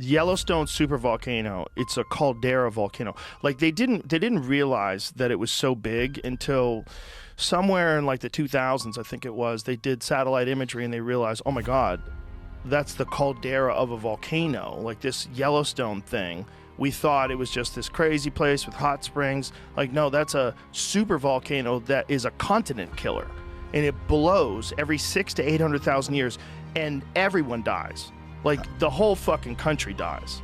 Yellowstone supervolcano, it's a caldera volcano. Like they didn't realize that it was so big until somewhere in like the 2000s, I think it was. They did satellite imagery and they realized, oh my God, that's the caldera of a volcano, like this Yellowstone thing. We thought it was just this crazy place with hot springs. Like, no, that's a supervolcano that is a continent killer. And it blows every 600,000 to 800,000 years and everyone dies. Like, the whole fucking country dies.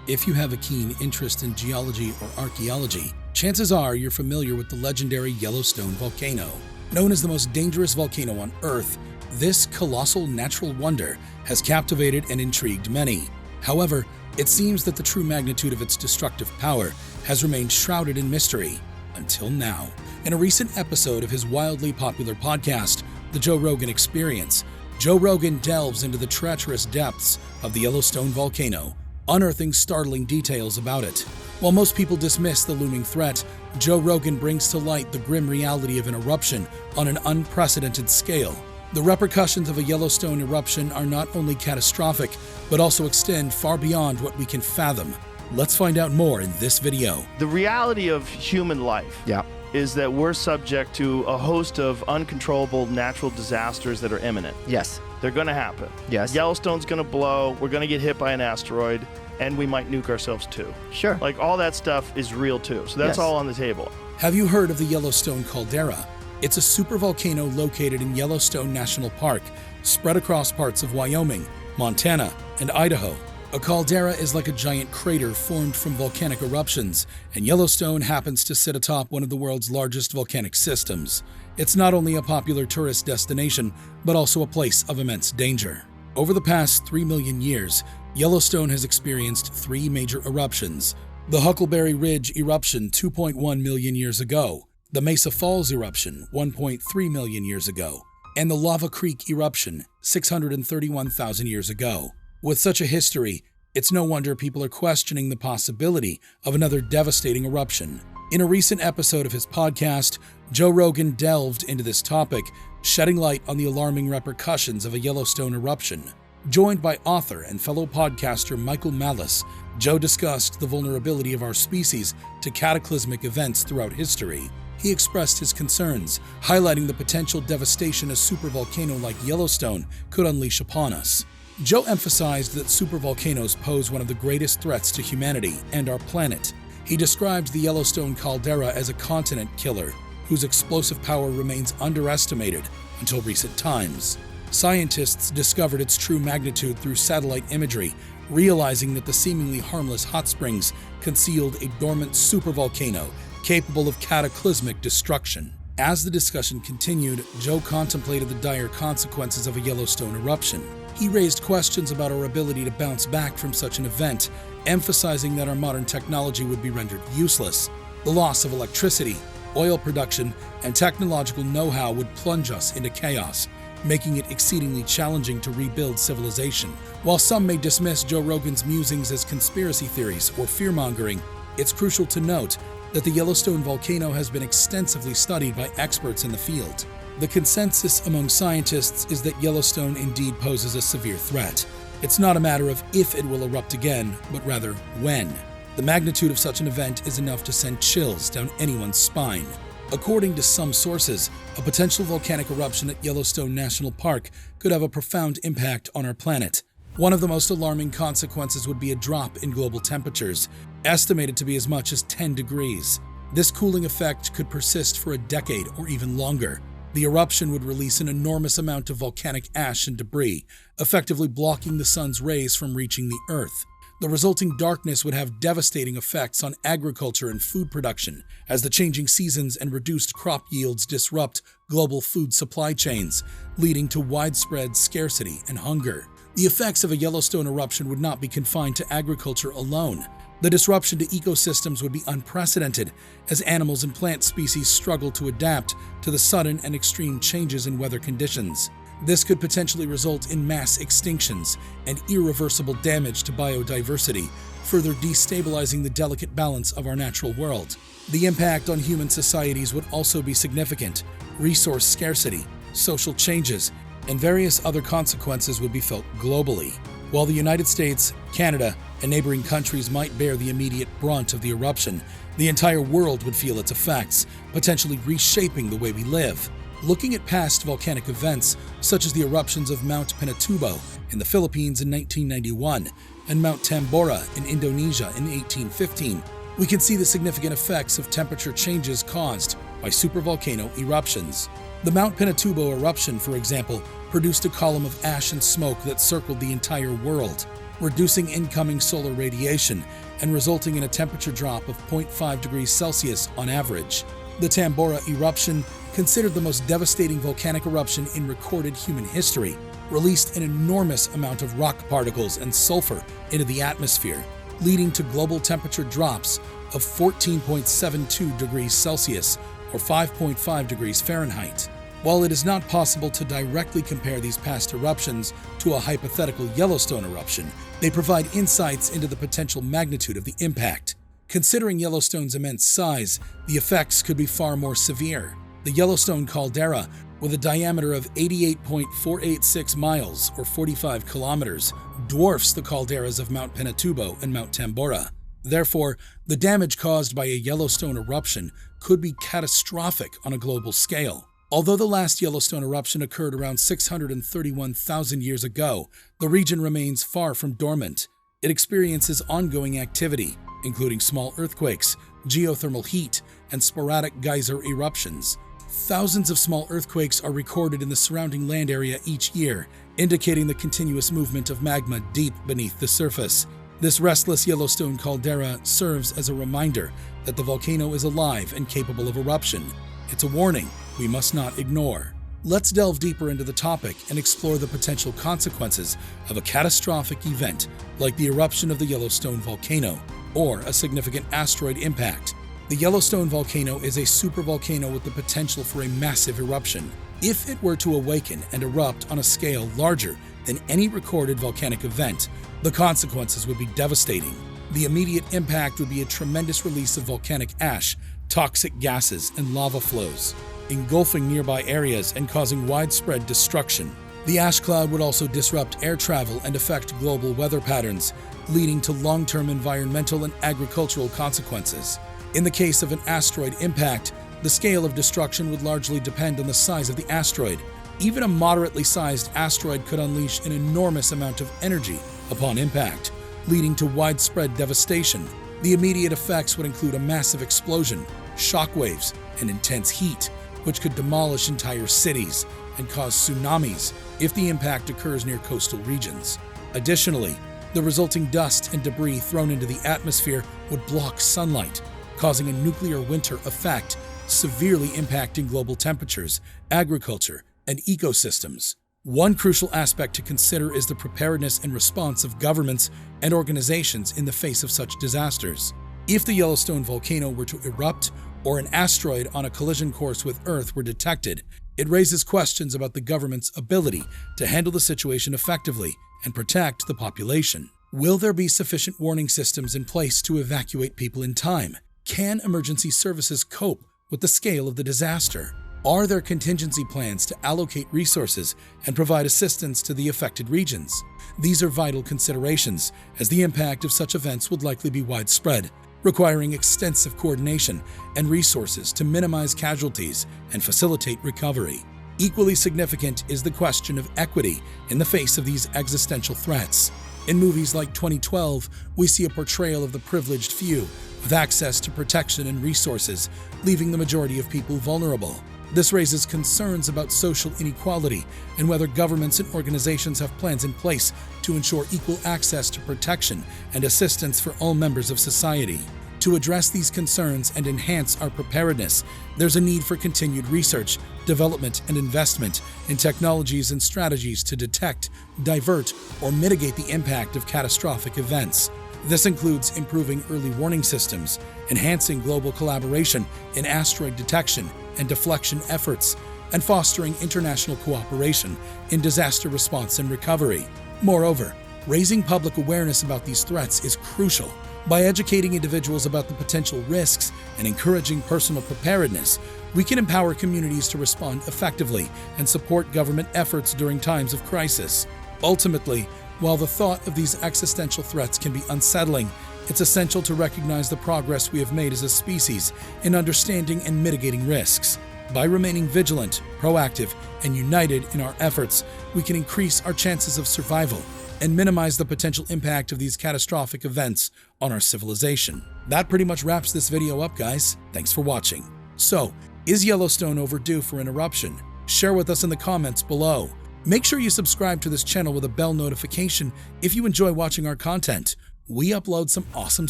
If you have a keen interest in geology or archaeology, chances are you're familiar with the legendary Yellowstone volcano. Known as the most dangerous volcano on Earth, this colossal natural wonder has captivated and intrigued many. However, it seems that the true magnitude of its destructive power has remained shrouded in mystery until now. In a recent episode of his wildly popular podcast, The Joe Rogan Experience, Joe Rogan delves into the treacherous depths of the Yellowstone volcano, unearthing startling details about it. While most people dismiss the looming threat, Joe Rogan brings to light the grim reality of an eruption on an unprecedented scale. The repercussions of a Yellowstone eruption are not only catastrophic, but also extend far beyond what we can fathom. Let's find out more in this video. The reality of human life is that we're subject to a host of uncontrollable natural disasters that are imminent. Yes. They're going to happen. Yes. Yellowstone's going to blow. We're going to get hit by an asteroid, and we might nuke ourselves too. Sure. Like, all that stuff is real too. So that's all on the table. Have you heard of the Yellowstone caldera? It's a supervolcano located in Yellowstone National Park, spread across parts of Wyoming, Montana, and Idaho. A caldera is like a giant crater formed from volcanic eruptions, and Yellowstone happens to sit atop one of the world's largest volcanic systems. It's not only a popular tourist destination, but also a place of immense danger. Over the past 3 million years, Yellowstone has experienced 3 major eruptions. The Huckleberry Ridge eruption 2.1 million years ago, the Mesa Falls eruption 1.3 million years ago, and the Lava Creek eruption 631,000 years ago. With such a history, it's no wonder people are questioning the possibility of another devastating eruption. In a recent episode of his podcast, Joe Rogan delved into this topic, shedding light on the alarming repercussions of a Yellowstone eruption. Joined by author and fellow podcaster Michael Malice, Joe discussed the vulnerability of our species to cataclysmic events throughout history. He expressed his concerns, highlighting the potential devastation a supervolcano like Yellowstone could unleash upon us. Joe emphasized that supervolcanoes pose one of the greatest threats to humanity and our planet. He described the Yellowstone caldera as a continent killer, whose explosive power remains underestimated until recent times. Scientists discovered its true magnitude through satellite imagery, realizing that the seemingly harmless hot springs concealed a dormant supervolcano capable of cataclysmic destruction. As the discussion continued, Joe contemplated the dire consequences of a Yellowstone eruption. He raised questions about our ability to bounce back from such an event, emphasizing that our modern technology would be rendered useless. The loss of electricity, oil production, and technological know-how would plunge us into chaos, making it exceedingly challenging to rebuild civilization. While some may dismiss Joe Rogan's musings as conspiracy theories or fear-mongering, it's crucial to note that the Yellowstone volcano has been extensively studied by experts in the field. The consensus among scientists is that Yellowstone indeed poses a severe threat. It's not a matter of if it will erupt again, but rather when. The magnitude of such an event is enough to send chills down anyone's spine. According to some sources, a potential volcanic eruption at Yellowstone National Park could have a profound impact on our planet. One of the most alarming consequences would be a drop in global temperatures, estimated to be as much as 10 degrees. This cooling effect could persist for a decade or even longer. The eruption would release an enormous amount of volcanic ash and debris, effectively blocking the sun's rays from reaching the Earth. The resulting darkness would have devastating effects on agriculture and food production, as the changing seasons and reduced crop yields disrupt global food supply chains, leading to widespread scarcity and hunger. The effects of a Yellowstone eruption would not be confined to agriculture alone. The disruption to ecosystems would be unprecedented, as animals and plant species struggle to adapt to the sudden and extreme changes in weather conditions. This could potentially result in mass extinctions and irreversible damage to biodiversity, further destabilizing the delicate balance of our natural world. The impact on human societies would also be significant. Resource scarcity, social changes, and various other consequences would be felt globally. While the United States, Canada, and neighboring countries might bear the immediate brunt of the eruption, the entire world would feel its effects, potentially reshaping the way we live. Looking at past volcanic events, such as the eruptions of Mount Pinatubo in the Philippines in 1991 and Mount Tambora in Indonesia in 1815, we can see the significant effects of temperature changes caused by supervolcano eruptions. The Mount Pinatubo eruption, for example, produced a column of ash and smoke that circled the entire world, reducing incoming solar radiation and resulting in a temperature drop of 0.5 degrees Celsius on average. The Tambora eruption, considered the most devastating volcanic eruption in recorded human history, released an enormous amount of rock particles and sulfur into the atmosphere, leading to global temperature drops of 14.72 degrees Celsius or 5.5 degrees Fahrenheit. While it is not possible to directly compare these past eruptions to a hypothetical Yellowstone eruption, they provide insights into the potential magnitude of the impact. Considering Yellowstone's immense size, the effects could be far more severe. The Yellowstone caldera, with a diameter of 88.486 miles or 45 kilometers, dwarfs the calderas of Mount Pinatubo and Mount Tambora. Therefore, the damage caused by a Yellowstone eruption could be catastrophic on a global scale. Although the last Yellowstone eruption occurred around 631,000 years ago, the region remains far from dormant. It experiences ongoing activity, including small earthquakes, geothermal heat, and sporadic geyser eruptions. Thousands of small earthquakes are recorded in the surrounding land area each year, indicating the continuous movement of magma deep beneath the surface. This restless Yellowstone caldera serves as a reminder that the volcano is alive and capable of eruption. It's a warning we must not ignore. Let's delve deeper into the topic and explore the potential consequences of a catastrophic event like the eruption of the Yellowstone volcano or a significant asteroid impact. The Yellowstone volcano is a supervolcano with the potential for a massive eruption. If it were to awaken and erupt on a scale larger than any recorded volcanic event, the consequences would be devastating. The immediate impact would be a tremendous release of volcanic ash, toxic gases, and lava flows, engulfing nearby areas and causing widespread destruction. The ash cloud would also disrupt air travel and affect global weather patterns, leading to long-term environmental and agricultural consequences. In the case of an asteroid impact, the scale of destruction would largely depend on the size of the asteroid. Even a moderately sized asteroid could unleash an enormous amount of energy upon impact, leading to widespread devastation. The immediate effects would include a massive explosion, shockwaves, and intense heat, which could demolish entire cities and cause tsunamis if the impact occurs near coastal regions. Additionally, the resulting dust and debris thrown into the atmosphere would block sunlight, causing a nuclear winter effect, severely impacting global temperatures, agriculture, and ecosystems. One crucial aspect to consider is the preparedness and response of governments and organizations in the face of such disasters. If the Yellowstone volcano were to erupt or an asteroid on a collision course with Earth were detected, it raises questions about the government's ability to handle the situation effectively and protect the population. Will there be sufficient warning systems in place to evacuate people in time? Can emergency services cope with the scale of the disaster? Are there contingency plans to allocate resources and provide assistance to the affected regions? These are vital considerations, as the impact of such events would likely be widespread, requiring extensive coordination and resources to minimize casualties and facilitate recovery. Equally significant is the question of equity in the face of these existential threats. In movies like 2012, we see a portrayal of the privileged few with access to protection and resources, leaving the majority of people vulnerable. This raises concerns about social inequality and whether governments and organizations have plans in place to ensure equal access to protection and assistance for all members of society. To address these concerns and enhance our preparedness, there's a need for continued research, development, and investment in technologies and strategies to detect, divert, or mitigate the impact of catastrophic events. This includes improving early warning systems, enhancing global collaboration in asteroid detection and deflection efforts, and fostering international cooperation in disaster response and recovery. Moreover, raising public awareness about these threats is crucial. By educating individuals about the potential risks and encouraging personal preparedness, we can empower communities to respond effectively and support government efforts during times of crisis. Ultimately, While the thought of these existential threats can be unsettling, it's essential to recognize the progress we have made as a species in understanding and mitigating risks. By remaining vigilant, proactive, and united in our efforts, we can increase our chances of survival and minimize the potential impact of these catastrophic events on our civilization. That pretty much wraps this video up, guys. Thanks for watching. So, is Yellowstone overdue for an eruption? Share with us in the comments below. Make sure you subscribe to this channel with a bell notification if you enjoy watching our content. We upload some awesome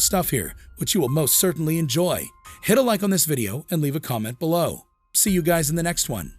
stuff here, which you will most certainly enjoy. Hit a like on this video and leave a comment below. See you guys in the next one.